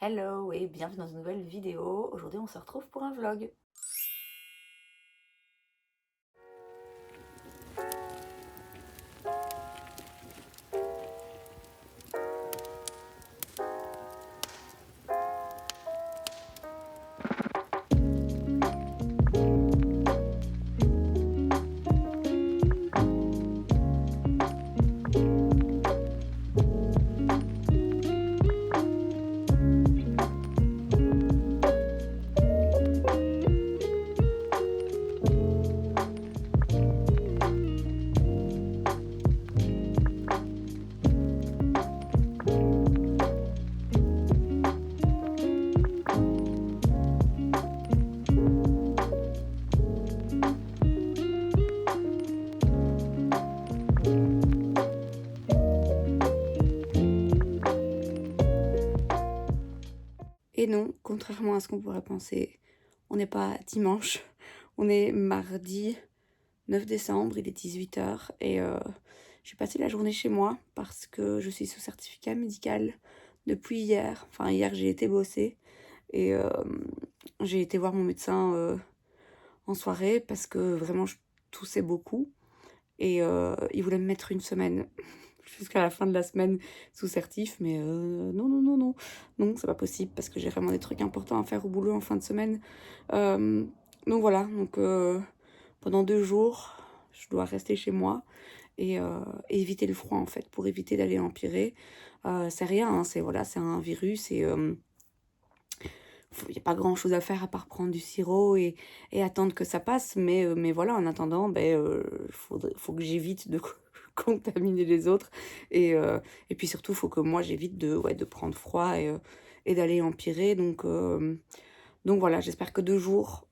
Hello et bienvenue dans une nouvelle vidéo. Aujourd'hui, on se retrouve pour un vlog. Et non, contrairement à ce qu'on pourrait penser, on n'est pas dimanche, on est mardi 9 décembre, il est 18 h et j'ai passé la journée chez moi parce que je suis sous certificat médical depuis hier. Enfin, hier j'ai été bosser et j'ai été voir mon médecin en soirée parce que vraiment je toussais beaucoup et il voulait me mettre une semaine jusqu'à la fin de la semaine sous certif, mais non, non, non, non, non, c'est pas possible parce que j'ai vraiment des trucs importants à faire au boulot en fin de semaine. Donc voilà, donc pendant 2 jours, je dois rester chez moi et éviter le froid en fait, pour éviter d'aller empirer. C'est rien, hein, c'est voilà, c'est un virus et il n'y a pas grand chose à faire à part prendre du sirop et attendre que ça passe, mais voilà, en attendant, faut que j'évite de contaminer les autres et puis surtout, il faut que moi j'évite de prendre froid et d'aller empirer. Donc voilà, j'espère que 2 jours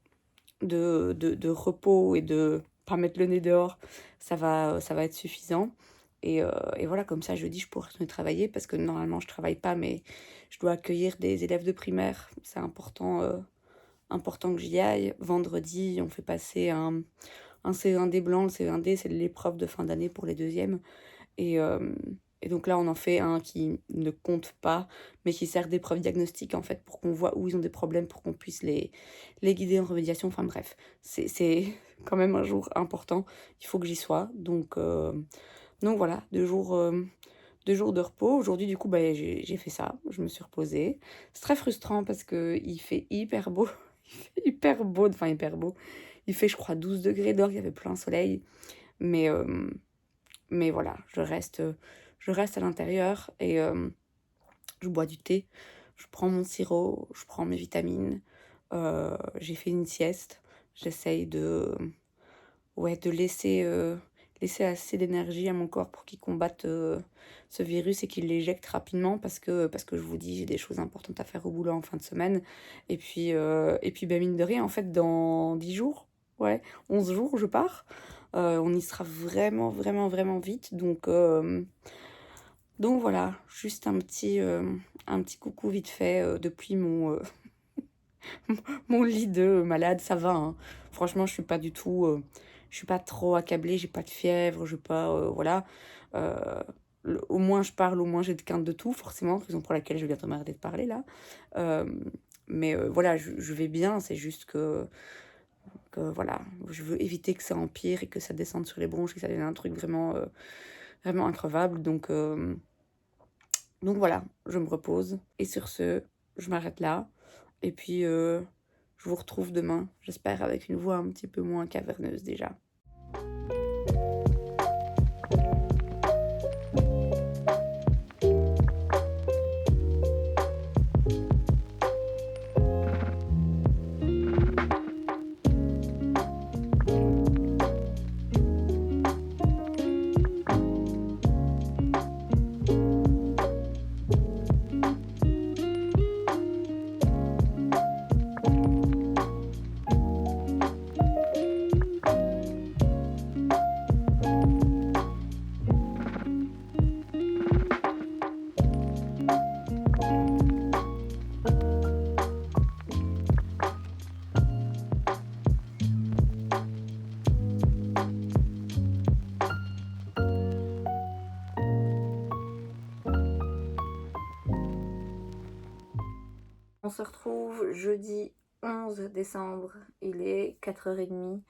de repos et de pas mettre le nez dehors, ça va être suffisant. Et voilà, comme ça, jeudi, je pourrai retourner travailler parce que normalement, je travaille pas, mais je dois accueillir des élèves de primaire. C'est important que j'y aille. Vendredi, on fait passer un C1D blanc. Le C1D, c'est l'épreuve de fin d'année pour les deuxièmes. Et, euh, et donc là, on en fait un qui ne compte pas, mais qui sert d'épreuve diagnostique, en fait, pour qu'on voit où ils ont des problèmes, pour qu'on puisse les guider en remédiation. Enfin bref, c'est quand même un jour important. Il faut que j'y sois. Donc voilà, 2 jours de repos. Aujourd'hui, du coup, j'ai fait ça. Je me suis reposée. C'est très frustrant parce que il fait hyper beau. Il fait hyper beau, enfin hyper beau. Il fait, je crois, 12 degrés dehors. Il y avait plein soleil. Mais, euh, mais voilà, je reste à l'intérieur et je bois du thé. Je prends mon sirop, je prends mes vitamines. J'ai fait une sieste. J'essaye de laisser assez d'énergie à mon corps pour qu'il combatte ce virus et qu'il l'éjecte rapidement parce que je vous dis, j'ai des choses importantes à faire au boulot en fin de semaine. Et puis mine de rien, en fait, dans 10 jours, ouais, 11 jours, je pars. On y sera vraiment, vraiment, vraiment vite. Donc voilà, juste un petit coucou vite fait depuis mon lit de malade, ça va, hein. Franchement, je suis pas trop accablée, j'ai pas de fièvre, je pas, voilà. Euh, Au moins je parle, au moins j'ai de quinte de tout, forcément, raison pour laquelle je vais bientôt m'arrêter de parler là. Euh, mais voilà, je vais bien, c'est juste que voilà, je veux éviter que ça empire et que ça descende sur les bronches, et que ça devienne un truc vraiment, vraiment increvable. Donc voilà, je me repose. Et sur ce, je m'arrête là. Et puis, je vous retrouve demain, j'espère avec une voix un petit peu moins caverneuse déjà. On se retrouve jeudi 11 décembre, il est 4h30.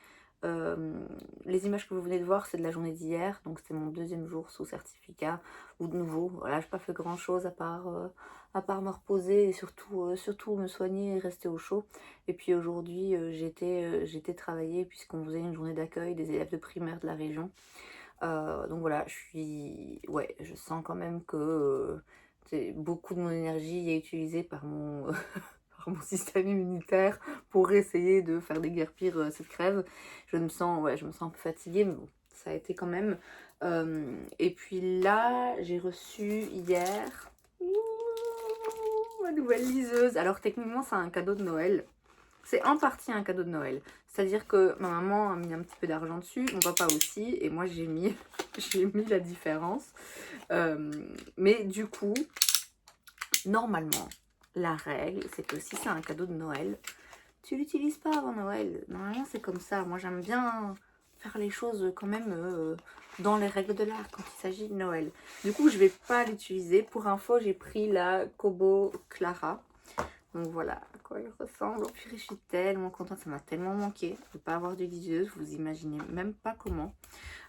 Les images que vous venez de voir, c'est de la journée d'hier, donc c'est mon deuxième jour sous certificat, ou de nouveau. Voilà, j'ai pas fait grand chose à part me reposer et surtout me soigner et rester au chaud. Et puis aujourd'hui, j'étais travailler puisqu'on faisait une journée d'accueil des élèves de primaire de la région. Donc voilà, ouais, je sens quand même que beaucoup de mon énergie est utilisée par mon, par mon système immunitaire pour essayer de faire déguerpir cette crève. Ouais, je me sens un peu fatiguée, mais bon, ça a été quand même. Et puis là, j'ai reçu hier ma nouvelle liseuse. Alors techniquement, c'est un cadeau de Noël. C'est en partie un cadeau de Noël. C'est-à-dire que ma maman a mis un petit peu d'argent dessus, mon papa aussi, et moi j'ai mis, j'ai mis la différence. Mais du coup, normalement, la règle, c'est que si c'est un cadeau de Noël, tu l'utilises pas avant Noël. Normalement, c'est comme ça. Moi, j'aime bien faire les choses quand même dans les règles de l'art quand il s'agit de Noël. Du coup, je vais pas l'utiliser. Pour info, j'ai pris la Kobo Clara. Donc voilà à quoi il ressemble. Puis je suis tellement contente, ça m'a tellement manqué de ne pas avoir de liseuse, vous imaginez même pas comment.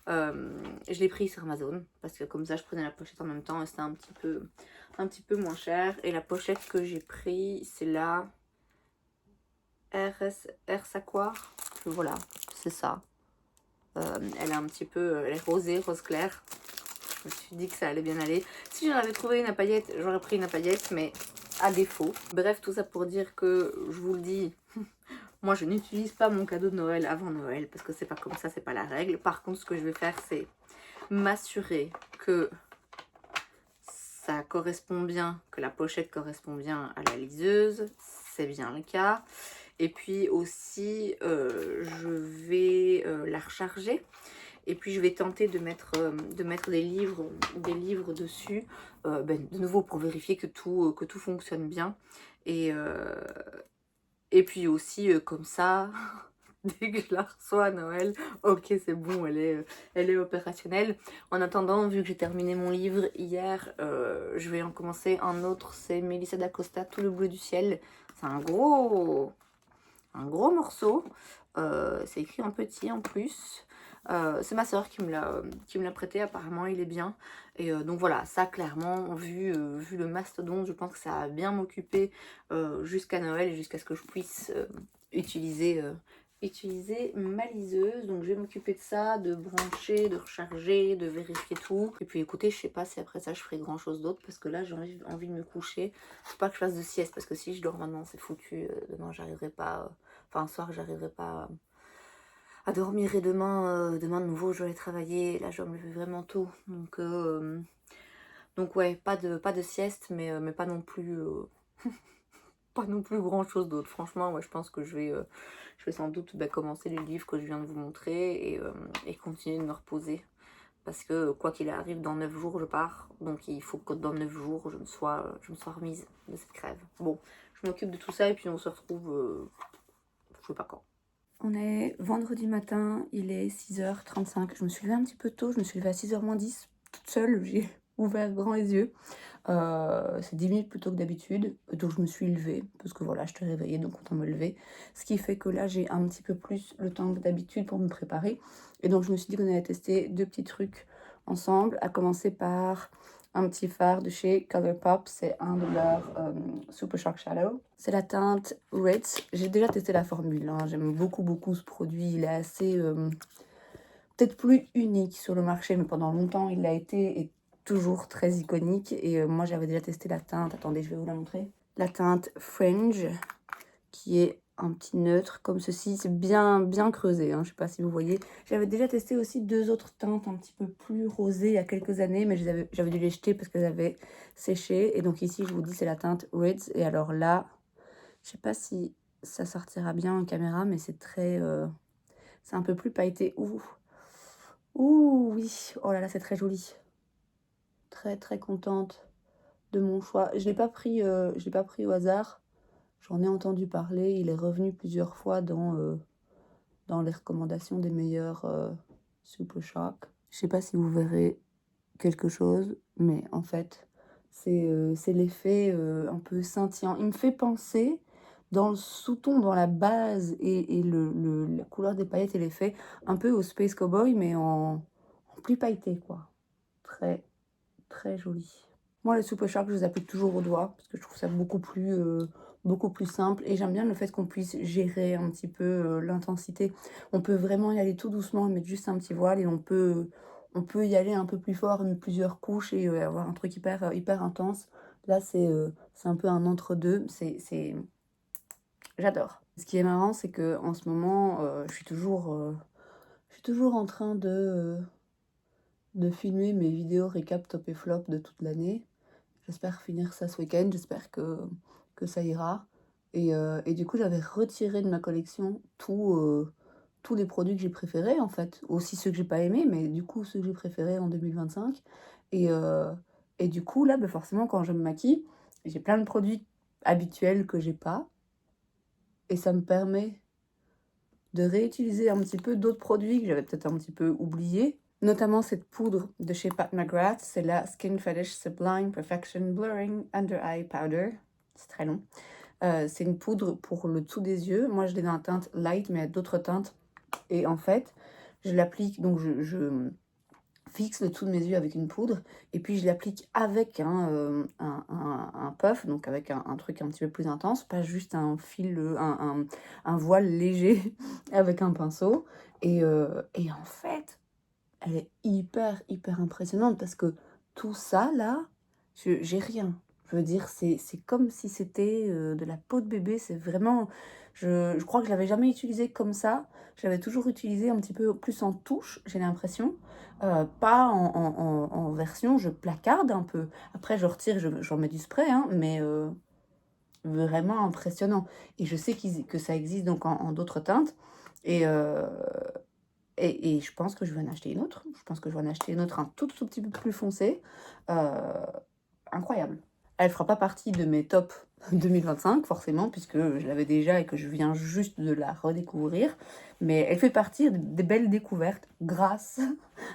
Je l'ai pris sur Amazon parce que comme ça je prenais la pochette en même temps et c'était un petit peu moins cher. Et la pochette que j'ai pris, c'est la R Saquoir. Voilà, c'est ça. Elle est un petit peu, elle est rosée, rose clair. Je me suis dit que ça allait bien aller. Si j'en avais trouvé une à paillettes, j'aurais pris une à paillettes, mais à défaut. Bref, tout ça pour dire que, je vous le dis, moi je n'utilise pas mon cadeau de Noël avant Noël, parce que c'est pas comme ça, c'est pas la règle. Par contre, ce que je vais faire, c'est m'assurer que ça correspond bien, que la pochette correspond bien à la liseuse. C'est bien le cas. Et puis aussi, je vais la recharger. Et puis je vais tenter de mettre des livres dessus, de nouveau pour vérifier que tout fonctionne bien. Et puis aussi, comme ça, dès que je la reçois à Noël, ok c'est bon, elle est opérationnelle. En attendant, vu que j'ai terminé mon livre hier, je vais en commencer un autre, c'est Melissa d'Acosta, Tout le bleu du ciel. C'est un gros morceau, c'est écrit en petit en plus. C'est ma soeur qui me l'a prêté, apparemment il est bien. Et donc voilà, ça clairement, vu le mastodonte, je pense que ça va bien m'occuper jusqu'à Noël et jusqu'à ce que je puisse utiliser ma liseuse. Donc je vais m'occuper de ça, de brancher, de recharger, de vérifier tout. Et puis écoutez, je sais pas si après ça je ferai grand chose d'autre parce que là j'ai envie de me coucher. Faut pas que je fasse de sieste parce que si je dors maintenant c'est foutu. Demain j'arriverai pas, enfin un soir j'arriverai pas à dormir et demain de nouveau je vais aller travailler. Là je dois me lever vraiment tôt. Donc ouais, pas de sieste mais pas non plus pas non plus grand chose d'autre. Franchement, ouais, je pense que je vais sans doute commencer les livres que je viens de vous montrer et continuer de me reposer. Parce que quoi qu'il arrive, dans 9 jours, je pars. Donc il faut que dans 9 jours, je me sois remise de cette crève. Bon, je m'occupe de tout ça et puis on se retrouve, je sais pas quand. On est vendredi matin, il est 6h35. Je me suis levée un petit peu tôt, je me suis levée à 6h moins 10, toute seule. J'ai ouvert grand les yeux. C'est 10 minutes plus tôt que d'habitude, donc je me suis levée, parce que voilà, je te réveillais, donc autant me lever. Ce qui fait que là, j'ai un petit peu plus le temps que d'habitude pour me préparer. Et donc je me suis dit qu'on allait tester 2 petits trucs ensemble, à commencer par un petit fard de chez Colourpop, c'est un de leurs Super Shock Shadow. C'est la teinte Ritz. J'ai déjà testé la formule, hein. J'aime beaucoup ce produit, il est assez... peut-être plus unique sur le marché, mais pendant longtemps il l'a été et toujours très iconique. Et moi j'avais déjà testé la teinte, attendez je vais vous la montrer. La teinte Fringe, qui est un petit neutre comme ceci, c'est bien creusé, hein, je sais pas si vous voyez. J'avais déjà testé aussi 2 autres teintes un petit peu plus rosées il y a quelques années, mais j'avais dû les jeter parce qu'elles avaient séché. Et donc ici je vous dis c'est la teinte Ritz. Et alors là, je sais pas si ça sortira bien en caméra, mais c'est très... c'est un peu plus pailleté. Ouh, oui. Oh là là, c'est très joli. Très contente de mon choix. Je l'ai pas pris au hasard. J'en ai entendu parler. Il est revenu plusieurs fois dans les recommandations des meilleurs Super Shock. Je sais pas si vous verrez quelque chose, mais en fait, C'est l'effet un peu scintillant. Il me fait penser, dans le sous-ton, dans la base et la couleur des paillettes et l'effet, un peu au Space Cowboy, mais en plus pailleté, quoi. Très, très joli. Moi, les Super Shark, je les applique toujours au doigt, parce que je trouve ça beaucoup plus simple. Et j'aime bien le fait qu'on puisse gérer un petit peu l'intensité. On peut vraiment y aller tout doucement, mettre juste un petit voile, et on peut y aller un peu plus fort, mettre plusieurs couches et avoir un truc hyper intense. Là, c'est un peu un entre-deux. J'adore. Ce qui est marrant, c'est que en ce moment, je suis toujours en train de filmer mes vidéos récap top et flop de toute l'année. J'espère finir ça ce week-end, j'espère que ça ira. Et du coup, j'avais retiré de ma collection tous les produits que j'ai préférés, en fait. Aussi ceux que j'ai pas aimés, mais du coup, ceux que j'ai préférés en 2025. Et, euh, et du coup, là, bah, forcément, quand je me maquille, j'ai plein de produits habituels que j'ai pas. Et ça me permet de réutiliser un petit peu d'autres produits que j'avais peut-être un petit peu oubliés. Notamment cette poudre de chez Pat McGrath, c'est la Skin Fetish Sublime Perfection Blurring Under Eye Powder. C'est très long. C'est une poudre pour le dessous des yeux. Moi, je l'ai dans la teinte light, mais il y a d'autres teintes. Et en fait, je l'applique, donc je fixe le dessous de mes yeux avec une poudre, et puis je l'applique avec un puff, donc avec un truc un petit peu plus intense, pas juste un fil, un voile léger avec un pinceau. Et en fait, elle est hyper impressionnante parce que tout ça, là, j'ai rien. Je veux dire, c'est comme si c'était de la peau de bébé. C'est vraiment... Je crois que je l'avais jamais utilisé comme ça. Je l'avais toujours utilisé un petit peu plus en touche, j'ai l'impression. Pas en version, je placarde un peu. Après, je retire, j'en mets du spray, hein, mais vraiment impressionnant. Et je sais que ça existe donc en d'autres teintes. Et, euh, et je pense que je vais en acheter une autre. Je pense que je vais en acheter une autre un tout petit peu plus foncé. Euh, Incroyable. Elle fera pas partie de mes tops 2025, forcément, puisque je l'avais déjà et que je viens juste de la redécouvrir. Mais elle fait partie des belles découvertes grâce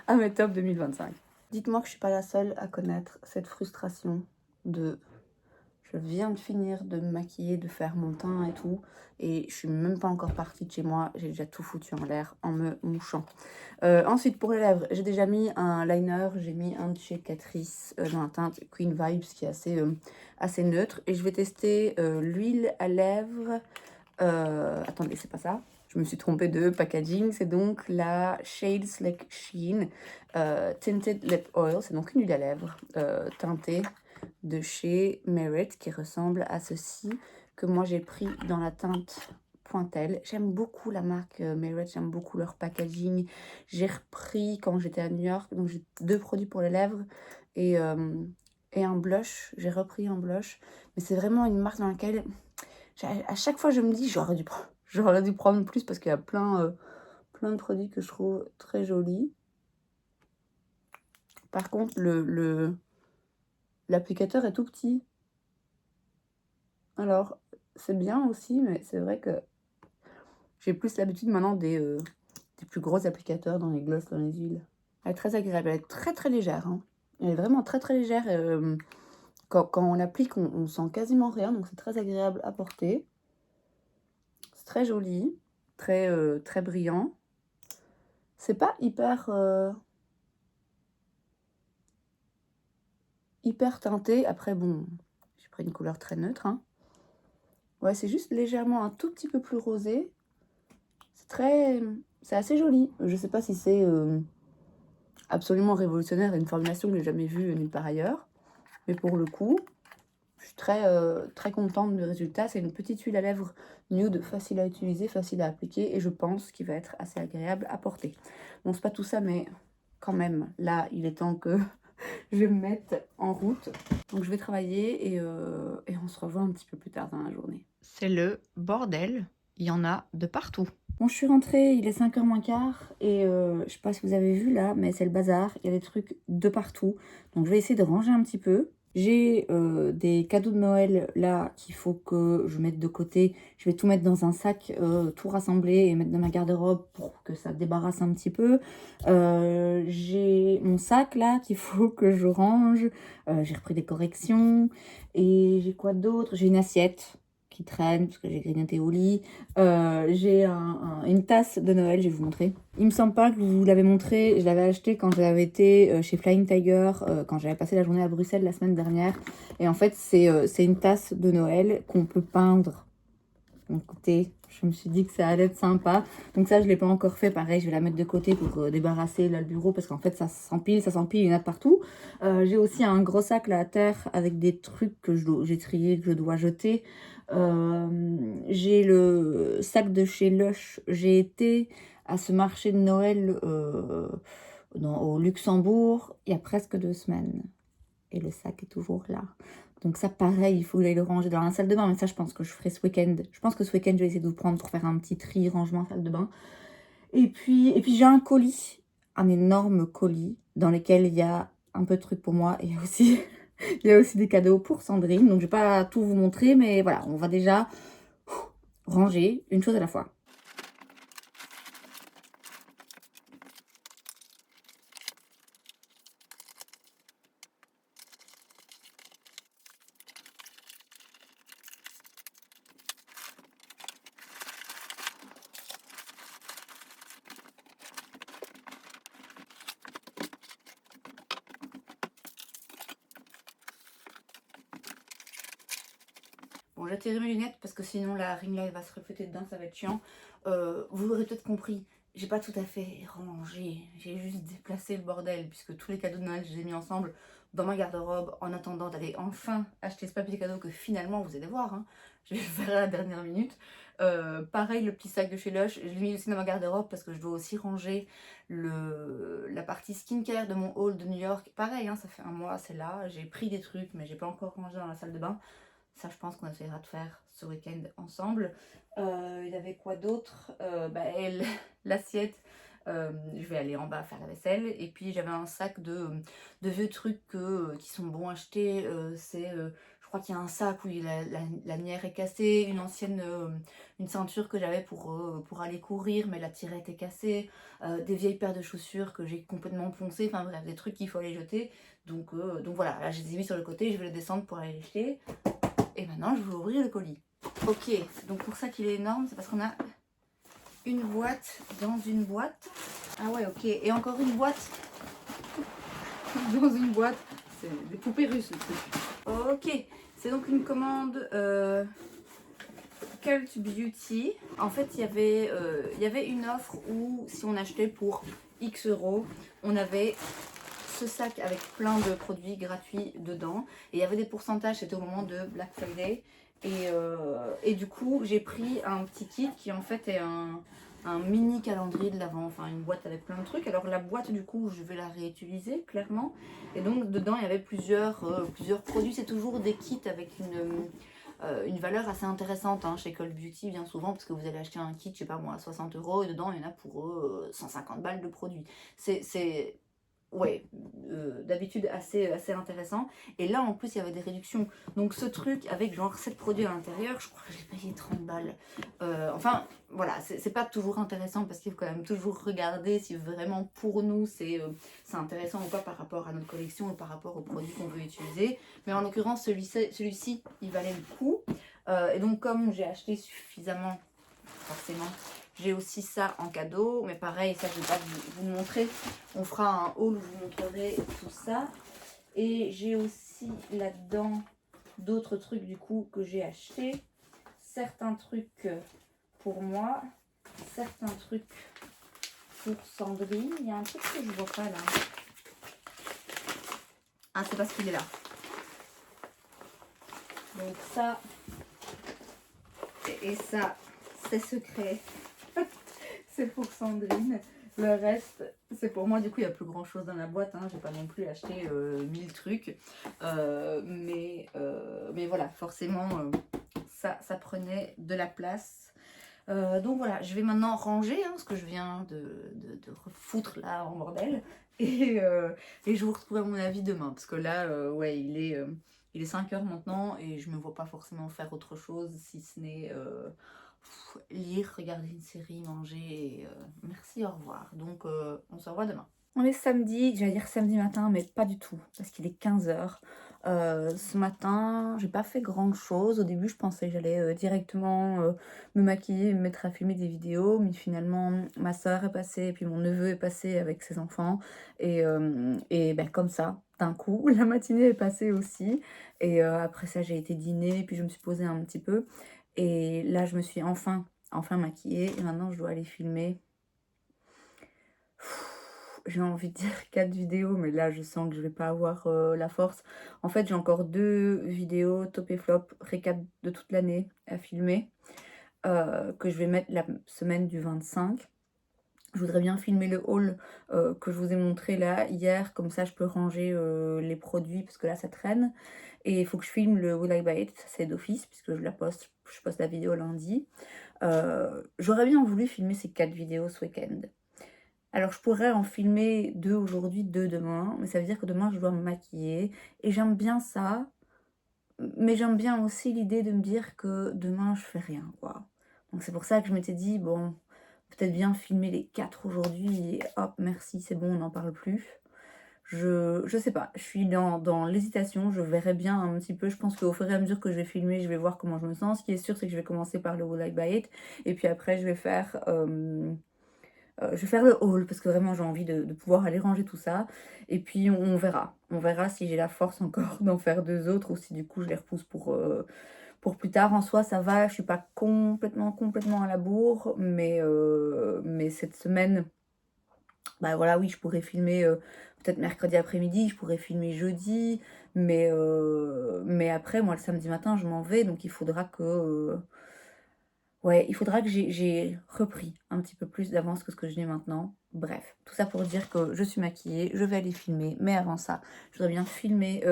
à mes tops 2025. Dites-moi que je suis pas la seule à connaître cette frustration de je viens de finir de me maquiller, de faire mon teint et tout, et je suis même pas encore partie de chez moi, j'ai déjà tout foutu en l'air en me mouchant. Ensuite, pour les lèvres, j'ai déjà mis un liner, j'ai mis un de chez Catrice dans la teinte Queen Vibes qui est assez neutre, et je vais tester l'huile à lèvres. Attendez, c'est pas ça. Je me suis trompée de packaging, c'est donc la Shade Slick Sheen Tinted Lip Oil, c'est donc une huile à lèvres teintée de chez Merit qui ressemble à ceci, que moi j'ai pris dans la teinte Pointel. J'aime beaucoup la marque Merit, j'aime beaucoup leur packaging. J'ai repris quand j'étais à New York, donc j'ai 2 produits pour les lèvres et un blush. J'ai repris un blush, mais c'est vraiment une marque dans laquelle à chaque fois je me dis j'aurais dû prendre plus parce qu'il y a plein de produits que je trouve très jolis. Par contre, l'applicateur est tout petit. Alors, c'est bien aussi, mais c'est vrai que j'ai plus l'habitude maintenant des plus gros applicateurs dans les glosses, dans les huiles. Elle est très agréable, elle est très légère, hein. Elle est vraiment très légère. Quand on l'applique, on sent quasiment rien, donc c'est très agréable à porter. C'est très joli, très brillant. C'est pas hyper teinté. Après, bon, j'ai pris une couleur très neutre, hein. Ouais, c'est juste légèrement un tout petit peu plus rosé. C'est assez joli. Je sais pas si c'est absolument révolutionnaire et une formulation que j'ai jamais vue nulle part ailleurs. Mais pour le coup, je suis très contente du résultat. C'est une petite huile à lèvres nude, facile à utiliser, facile à appliquer, et je pense qu'il va être assez agréable à porter. Bon, c'est pas tout ça, mais quand même, là, il est temps que je me mette en route. Donc je vais travailler et on se revoit un petit peu plus tard dans la journée. C'est le bordel, il y en a de partout. Bon, je suis rentrée, il est 5h moins quart, et je sais pas si vous avez vu là, mais c'est le bazar, il y a des trucs de partout. Donc je vais essayer de ranger un petit peu. J'ai des cadeaux de Noël là qu'il faut que je mette de côté. Je vais tout mettre dans un sac, tout rassembler et mettre dans ma garde-robe pour que ça débarrasse un petit peu. J'ai mon sac là qu'il faut que je range. J'ai repris des corrections. Et j'ai quoi d'autre? J'ai une assiette qui traîne parce que j'ai grignoté au lit. J'ai une tasse de Noël, je vais vous montrer. Il me semble pas que je vous l'avais montré. Je l'avais acheté quand j'avais été chez Flying Tiger, quand j'avais passé la journée à Bruxelles la semaine dernière. Et en fait, c'est une tasse de Noël qu'on peut peindre. Donc, écoutez, je me suis dit que ça allait être sympa. Donc ça, je ne l'ai pas encore fait. Pareil, je vais la mettre de côté pour débarrasser là, le bureau parce qu'en fait, ça s'empile, il y en a de partout. J'ai aussi un gros sac là à terre avec des trucs que j'ai triés, que je dois jeter. J'ai le sac de chez Lush. J'ai été à ce marché de Noël au Luxembourg il y a presque 2 semaines. Et le sac est toujours là. Donc ça, pareil, il faut que j'aille le ranger dans la salle de bain. Mais ça, je pense que je ferai ce week-end. Je pense que ce week-end, je vais essayer de vous prendre pour faire un petit tri, rangement, salle de bain. Et puis j'ai un colis, un énorme colis, dans lequel il y a un peu de trucs pour moi. Et il y a aussi, il y a aussi des cadeaux pour Sandrine. Donc je vais pas tout vous montrer, mais voilà, on va déjà ranger une chose à la fois. Bon, j'ai tiré mes lunettes parce que sinon la ring light va se refléter dedans, ça va être chiant. Vous l'aurez peut-être compris, j'ai pas tout à fait rangé, j'ai juste déplacé le bordel puisque tous les cadeaux de Noël, je les ai mis ensemble dans ma garde-robe en attendant d'aller enfin acheter ce papier cadeau que finalement, vous allez voir, hein, je vais le faire à la dernière minute. Pareil, le petit sac de chez Lush, je l'ai mis aussi dans ma garde-robe parce que je dois aussi ranger la partie skincare de mon haul de New York. Pareil, hein, ça fait un mois, c'est là, j'ai pris des trucs mais j'ai pas encore rangé dans la salle de bain. Ça, je pense qu'on essaiera de faire ce week-end ensemble. Il y avait quoi d'autre? L'assiette. Je vais aller en bas faire la vaisselle. Et puis j'avais un sac de vieux trucs qui sont bons à acheter. Je crois qu'il y a un sac où la lanière est cassée, une ceinture que j'avais pour aller courir, mais la tirette est cassée, des vieilles paires de chaussures que j'ai complètement poncées, enfin bref, des trucs qu'il faut aller jeter. Donc voilà, là je les ai mis sur le côté, je vais les descendre pour aller les jeter. Et maintenant, je vais ouvrir le colis. Ok, donc pour ça qu'il est énorme, c'est parce qu'on a une boîte dans une boîte. Ah ouais, ok. Et encore une boîte dans une boîte. C'est des poupées russes, le truc. Ok, c'est donc une commande Cult Beauty. En fait, il y avait une offre où si on achetait pour X euros, on avait ce sac avec plein de produits gratuits dedans. Et il y avait des pourcentages, c'était au moment de Black Friday. Et du coup, j'ai pris un petit kit qui en fait est un mini calendrier de l'Avent, enfin une boîte avec plein de trucs. Alors la boîte, du coup, je vais la réutiliser clairement. Et donc dedans, il y avait plusieurs produits. C'est toujours des kits avec une valeur assez intéressante hein, chez Cult Beauty, bien souvent, parce que vous allez acheter un kit, je sais pas moi, à 60 euros, et dedans, il y en a pour 150 balles de produits. C'est ouais, d'habitude assez intéressant. Et là, en plus, il y avait des réductions. Donc, ce truc avec genre 7 produits à l'intérieur, je crois que j'ai payé 30 balles. Enfin, voilà, c'est pas toujours intéressant parce qu'il faut quand même toujours regarder si vraiment pour nous c'est intéressant ou pas par rapport à notre collection ou par rapport aux produits qu'on veut utiliser. Mais en l'occurrence, celui-ci, il valait le coup. Et donc, comme j'ai acheté suffisamment, forcément, j'ai aussi ça en cadeau, mais pareil, ça je ne vais pas vous le montrer. On fera un haul où je vous montrerai tout ça. Et j'ai aussi là-dedans d'autres trucs du coup que j'ai acheté. Certains trucs pour moi, certains trucs pour Sandrine. Il y a un truc que je vois pas là. Ah, c'est parce qu'il est là. Donc ça et ça, c'est secret. C'est pour Sandrine. Le reste, c'est pour moi. Du coup, il n'y a plus grand chose dans la boîte. Hein. Je n'ai pas non plus acheté 1000 trucs. Mais voilà, forcément, ça prenait de la place. Donc voilà, je vais maintenant ranger ce que je viens de refoutre là en bordel. et je vous retrouverai mon avis demain. Parce que là, ouais, il est 5 heures maintenant et je me vois pas forcément faire autre chose si ce n'est lire, regarder une série, manger. Merci, au revoir. Donc, on se revoit demain. On est samedi, j'allais dire samedi matin, mais pas du tout, parce qu'il est 15 h. Ce matin, j'ai pas fait grand chose. Au début, je pensais que j'allais directement me maquiller, me mettre à filmer des vidéos, mais finalement, ma soeur est passée, et puis mon neveu est passé avec ses enfants, et ben, comme ça, d'un coup, la matinée est passée aussi. Et après ça, j'ai été dîner, puis je me suis posée un petit peu, et là, je me suis enfin maquillée, et maintenant, je dois aller filmer. J'ai envie de dire 4 vidéos, mais là, je sens que je vais pas avoir la force. En fait, j'ai encore 2 vidéos top et flop, récap de toute l'année à filmer, que je vais mettre la semaine du 25. Je voudrais bien filmer le haul que je vous ai montré là hier, comme ça je peux ranger les produits parce que là ça traîne. Et il faut que je filme le Will I Buy It, ça c'est d'office puisque je poste la vidéo lundi. J'aurais bien voulu filmer ces 4 vidéos ce week-end. Alors je pourrais en filmer 2 aujourd'hui, 2 demain, mais ça veut dire que demain je dois me maquiller et j'aime bien ça, mais j'aime bien aussi l'idée de me dire que demain je fais rien, quoi. Donc c'est pour ça que je m'étais dit: «Bon, peut-être bien filmer les 4 aujourd'hui et hop, merci, c'est bon, on n'en parle plus». Je sais pas, je suis dans l'hésitation, je verrai bien un petit peu. Je pense qu'au fur et à mesure que je vais filmer, je vais voir comment je me sens. Ce qui est sûr, c'est que je vais commencer par le Will I Buy It et puis après je vais faire le haul parce que vraiment j'ai envie de pouvoir aller ranger tout ça et puis on verra. On verra si j'ai la force encore d'en faire 2 autres ou si du coup je les repousse pour plus tard. En soi, ça va, je suis pas complètement à la bourre, mais cette semaine, bah, voilà, oui, je pourrais filmer, peut-être mercredi après-midi, je pourrais filmer jeudi, mais après moi le samedi matin je m'en vais donc il faudra que, ouais, il faudra que j'ai repris un petit peu plus d'avance que ce que je n'ai maintenant. Bref, tout ça pour dire que je suis maquillée, je vais aller filmer, mais avant ça, je voudrais bien filmer,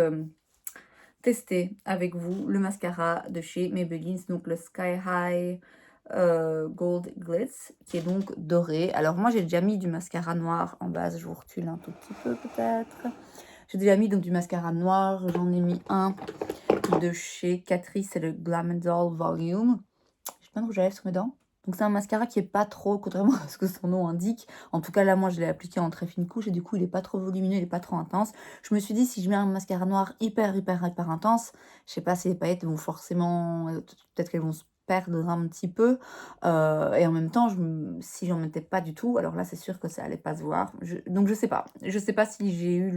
tester avec vous le mascara de chez Maybelline, donc le Sky High Gold Glitz, qui est donc doré. Alors moi j'ai déjà mis du mascara noir en base, je vous recule un tout petit peu peut-être. J'ai déjà mis donc du mascara noir, j'en ai mis un de chez Catrice, c'est le Glam Doll Volume. J'ai plein de rouge à lèvres sur mes dents. Donc c'est un mascara qui est pas trop, contrairement à ce que son nom indique. En tout cas là moi je l'ai appliqué en très fine couche et du coup il est pas trop volumineux, il est pas trop intense. Je me suis dit si je mets un mascara noir hyper intense, je sais pas si les paillettes vont forcément, peut-être qu'elles vont se perdre un petit peu. Et en même temps, si j'en mettais pas du tout, alors là c'est sûr que ça allait pas se voir. Donc je sais pas. Je sais pas si j'ai eu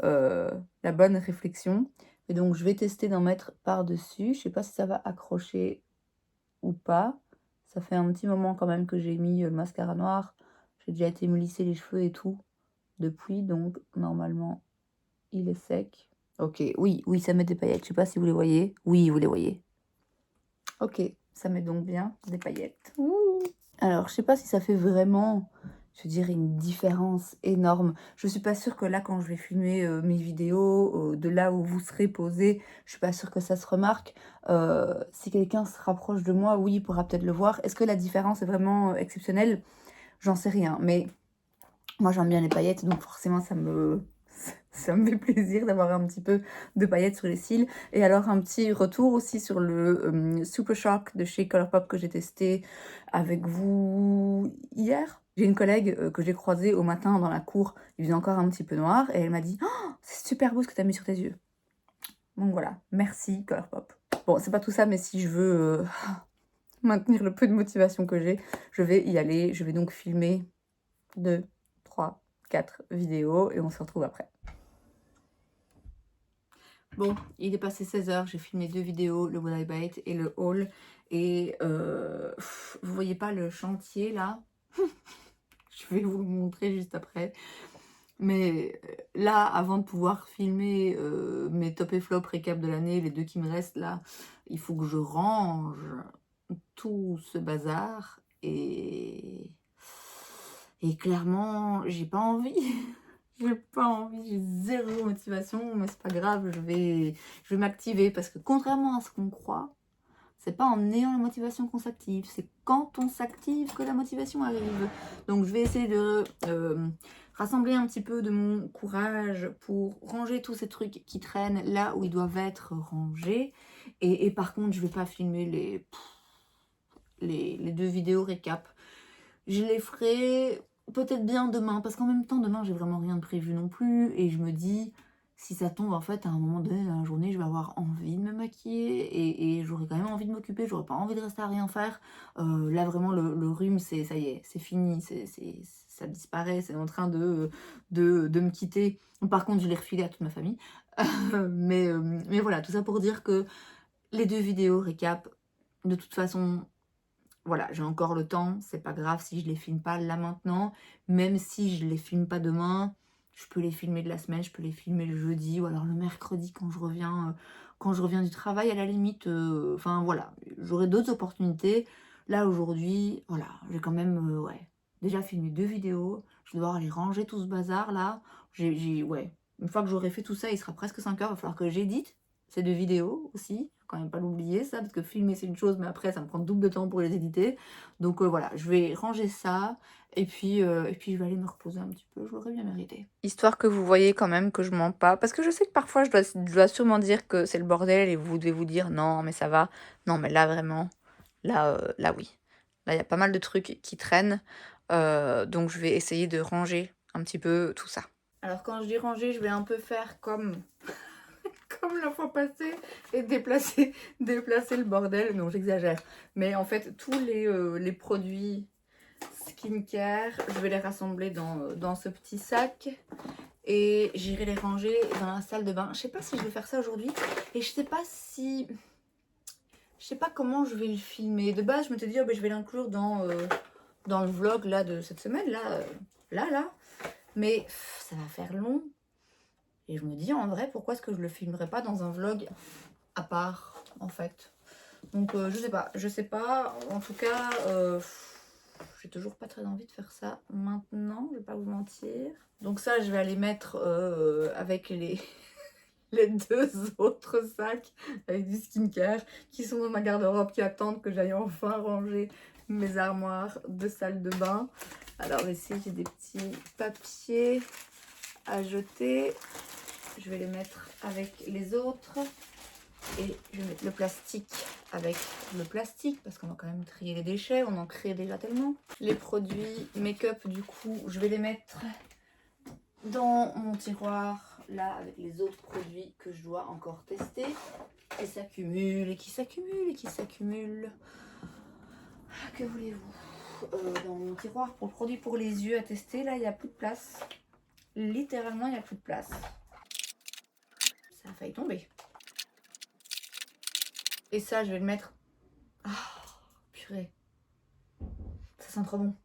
la bonne réflexion. Et donc je vais tester d'en mettre par-dessus. Je sais pas si ça va accrocher ou pas. Ça fait un petit moment quand même que j'ai mis le mascara noir. J'ai déjà été me lisser les cheveux et tout depuis, donc normalement il est sec. Ok, oui, ça met des paillettes. Je sais pas si vous les voyez. Oui, vous les voyez. Ok, ça met donc bien des paillettes. Ouh. Alors, je sais pas si ça fait vraiment, je dirais, une différence énorme. Je suis pas sûre que là, quand je vais filmer mes vidéos, de là où vous serez posé, je suis pas sûre que ça se remarque. Si quelqu'un se rapproche de moi, oui, il pourra peut-être le voir. Est-ce que la différence est vraiment exceptionnelle? J'en sais rien. Mais moi, j'aime bien les paillettes, donc forcément, ça me fait plaisir d'avoir un petit peu de paillettes sur les cils. Et alors, un petit retour aussi sur le Super Shock de chez Colourpop que j'ai testé avec vous hier. J'ai une collègue que j'ai croisée au matin dans la cour, il faisait encore un petit peu noir, et elle m'a dit «Oh, c'est super beau ce que tu as mis sur tes yeux». Donc voilà, merci Colourpop. Bon, c'est pas tout ça, mais si je veux maintenir le peu de motivation que j'ai, je vais y aller. Je vais donc filmer 2, 3, 4 vidéos et on se retrouve après. Bon, il est passé 16 h, j'ai filmé 2 vidéos, le Will I Buy It et le haul. Et vous voyez pas le chantier là? Je vais vous le montrer juste après. Mais là, avant de pouvoir filmer mes top et flop récap de l'année, les 2 qui me restent là, il faut que je range tout ce bazar. Et clairement, j'ai pas envie. J'ai pas envie, j'ai zéro motivation, mais c'est pas grave, je vais m'activer parce que contrairement à ce qu'on croit, c'est pas en ayant la motivation qu'on s'active, c'est quand on s'active que la motivation arrive. Donc je vais essayer de rassembler un petit peu de mon courage pour ranger tous ces trucs qui traînent là où ils doivent être rangés. Et par contre, je vais pas filmer les 2 vidéos récap. Je les ferai peut-être bien demain, parce qu'en même temps, demain, j'ai vraiment rien de prévu non plus. Et je me dis, si ça tombe, en fait, à un moment donné dans la journée, je vais avoir envie de me maquiller et j'aurai quand même envie de m'occuper. J'aurais pas envie de rester à rien faire. Là, vraiment, le rhume, ça y est, c'est fini. Ça disparaît, c'est en train de me quitter. Par contre, je l'ai refilé à toute ma famille. Mais voilà, tout ça pour dire que les 2 vidéos récap, de toute façon, voilà, j'ai encore le temps, c'est pas grave si je les filme pas là maintenant, même si je les filme pas demain, je peux les filmer de la semaine, je peux les filmer le jeudi ou alors le mercredi quand je reviens du travail à la limite, enfin voilà, j'aurai d'autres opportunités. Là aujourd'hui, voilà, j'ai quand même, ouais, déjà filmé 2 vidéos, je vais devoir aller ranger tout ce bazar là. Ouais, une fois que j'aurai fait tout ça, il sera presque 5 heures, il va falloir que j'édite ces 2 vidéos aussi, faut quand même pas l'oublier ça, parce que filmer c'est une chose, mais après ça me prend double de temps pour les éditer. Donc voilà, je vais ranger ça, et puis je vais aller me reposer un petit peu, je l'aurais bien mérité. Histoire que vous voyez quand même que je mens pas, parce que je sais que parfois je dois sûrement dire que c'est le bordel, et vous devez vous dire non mais ça va. Non mais là vraiment, là oui. Là il y a pas mal de trucs qui traînent, donc je vais essayer de ranger un petit peu tout ça. Alors quand je dis ranger, je vais un peu faire comme la fois passée et déplacer le bordel. Non, j'exagère. Mais en fait, tous les produits skincare, je vais les rassembler dans ce petit sac. Et j'irai les ranger dans la salle de bain. Je sais pas si je vais faire ça aujourd'hui. Et je sais pas si... Je sais pas comment je vais le filmer. De base, je m'étais dit, oh, ben, je vais l'inclure dans le vlog là, de cette semaine. Là. Mais ça va faire long. Et je me dis, en vrai, pourquoi est-ce que je le filmerais pas dans un vlog à part, en fait. Donc, je sais pas. En tout cas, j'ai toujours pas très envie de faire ça maintenant, je vais pas vous mentir. Donc ça, je vais aller mettre avec les 2 autres sacs avec du skincare qui sont dans ma garde-robe, qui attendent que j'aille enfin ranger mes armoires de salle de bain. Alors ici, j'ai des petits papiers à jeter. Je vais les mettre avec les autres. Et je vais mettre le plastique avec le plastique, parce qu'on va quand même trier les déchets, on en crée déjà tellement. Les produits make-up, du coup, je vais les mettre dans mon tiroir, là, avec les autres produits que je dois encore tester. Qui s'accumulent, et qui s'accumulent, et qui s'accumulent. Que voulez-vous? Dans mon tiroir pour produits pour les yeux à tester, là, il n'y a plus de place. Littéralement, il n'y a plus de place. Ça a failli tomber. Et ça, je vais le mettre... Ah, purée. Ça sent trop bon.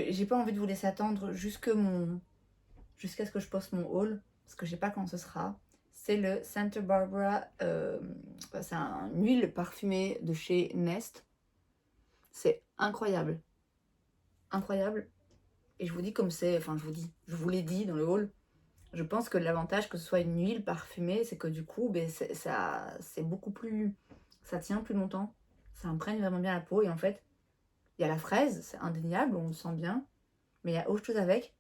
J'ai pas envie de vous laisser attendre jusqu'à ce que je poste mon haul, parce que je sais pas quand ce sera. C'est le Santa Barbara, c'est une huile parfumée de chez Nest. C'est incroyable. Incroyable. Et je vous dis comme c'est, enfin je vous l'ai dit dans le haul. Je pense que l'avantage que ce soit une huile parfumée, c'est que du coup, ben, c'est beaucoup plus... Ça tient plus longtemps. Ça imprègne vraiment bien la peau. Et en fait, il y a la fraise, c'est indéniable, on le sent bien. Mais il y a autre chose avec.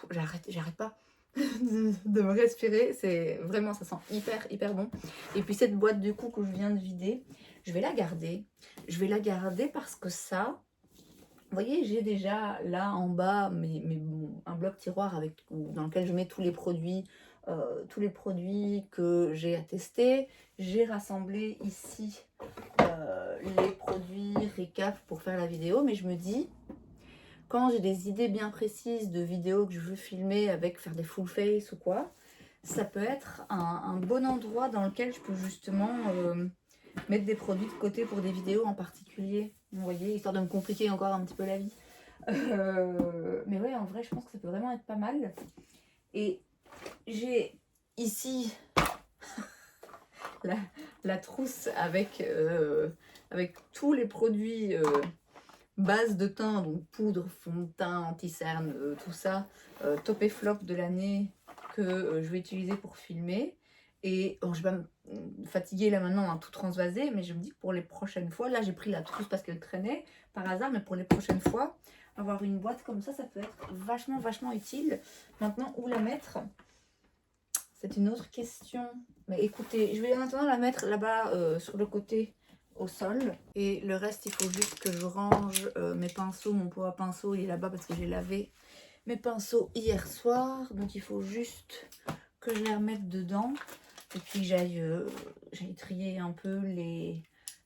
J'arrête pas de me respirer. C'est vraiment, ça sent hyper bon. Et puis cette boîte du coup que je viens de vider, je vais la garder. Je vais la garder parce que ça... Vous voyez, j'ai déjà là en bas un bloc tiroir dans lequel je mets tous les produits que j'ai à tester. J'ai rassemblé ici les produits récap pour faire la vidéo, mais je me dis, quand j'ai des idées bien précises de vidéos que je veux filmer avec faire des full face ou quoi, ça peut être un bon endroit dans lequel je peux justement mettre des produits de côté pour des vidéos en particulier. Vous voyez, histoire de me compliquer encore un petit peu la vie. Mais ouais, en vrai, je pense que ça peut vraiment être pas mal. Et j'ai ici la trousse avec tous les produits base de teint, donc poudre, fond de teint, anti-cerne, tout ça, top et flop de l'année que je vais utiliser pour filmer. Et bon, je vais pas me fatiguer là maintenant à tout transvaser, mais je me dis que pour les prochaines fois, là j'ai pris la trousse parce qu'elle traînait par hasard, mais pour les prochaines fois, avoir une boîte comme ça peut être vachement, vachement utile. Maintenant, où la mettre? C'est une autre question. Mais écoutez, je vais maintenant la mettre là-bas sur le côté au sol. Et le reste, il faut juste que je range mes pinceaux. Mon pot à pinceaux, il est là-bas parce que j'ai lavé mes pinceaux hier soir. Donc il faut juste que je les remette dedans. Et puis j'aille trier un peu les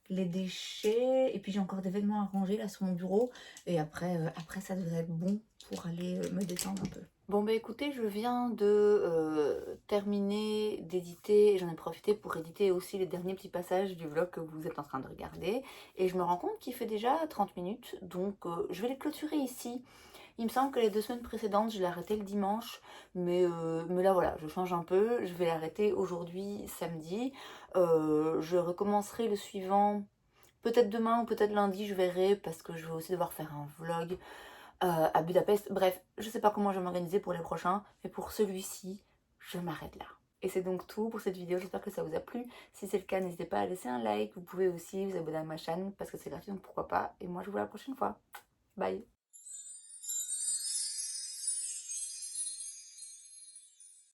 déchets. Et puis j'ai encore des vêtements à ranger là sur mon bureau. Et après, après ça devrait être bon pour aller me détendre un peu. Bon bah écoutez, je viens de terminer d'éditer, j'en ai profité pour éditer aussi les derniers petits passages du vlog que vous êtes en train de regarder. Et je me rends compte qu'il fait déjà 30 minutes, donc je vais les clôturer ici. Il me semble que les 2 semaines précédentes, je l'ai arrêté le dimanche, mais là voilà, je change un peu, je vais l'arrêter aujourd'hui, samedi. Je recommencerai le suivant, peut-être demain ou peut-être lundi, je verrai, parce que je vais aussi devoir faire un vlog à Budapest. Bref, je sais pas comment je vais m'organiser pour les prochains, mais pour celui-ci, je m'arrête là. Et c'est donc tout pour cette vidéo, j'espère que ça vous a plu. Si c'est le cas, n'hésitez pas à laisser un like, vous pouvez aussi vous abonner à ma chaîne parce que c'est gratuit, donc pourquoi pas. Et moi je vous vois la prochaine fois. Bye!